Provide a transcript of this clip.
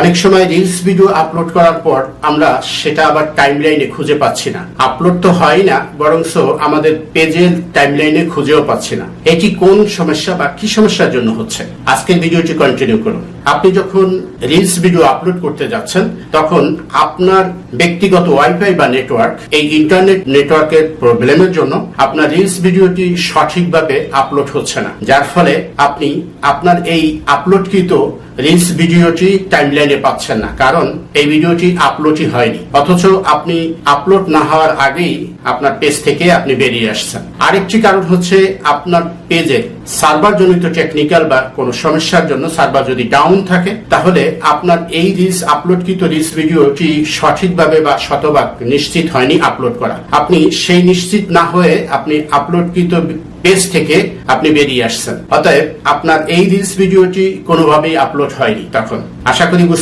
অনেক সময় reels video upload করার পর আমরা সেটা আবার টাইমলাইনে খুঁজে পাচ্ছি না। আপলোড তো হয় না, বরংস আমাদের পেজের টাইমলাইনে খুঁজেও পাচ্ছি না। এটি কোন সমস্যা বা কি সমস্যার জন্য হচ্ছে? আজকের ভিডিওটি কন্টিনিউ করুন। আপনি যখন রিলস ভিডিও আপলোড করতে যাচ্ছেন, তখন আপনার ব্যক্তিগত ওয়াইফাই বা নেটওয়ার্ক, এই ইন্টারনেট নেটওয়ার্কের প্রবলেমের জন্য আপনার রিলস ভিডিওটি সঠিকভাবে আপলোড হচ্ছে না, যার ফলে আপনি আপনার এই আপলোডকৃত রিলস ভিডিওটি টাইমলাইনে পাচ্ছেন না, কারণ এই ভিডিওটি আপলোডই হয়নি, অথচ আপনি আপলোড না হওয়ার আগেই আপনার পেজ থেকে আপনি বেরিয়ে আসছেন। আরেকটি কারণ হচ্ছে আপনার পেজে সার্ভার জনিত টেকনিক্যাল বা কোনো সমস্যার জন্য সার্ভার যদি ডাউন থাকে, তাহলে আপনার এই রিলস আপলোডকৃত রিলস ভিডিওটি সঠিকভাবে বা শতভাগ নিশ্চিত হয়নি আপলোড করা। আপনি সেই নিশ্চিত না হয়ে আপনি আপলোডকৃত পেজ থেকে আপনি বেরিয়ে আসছেন, অতএব আপনার এই রিলস ভিডিওটি কোনোভাবেই আপলোড হয়নি। তখন আশা করি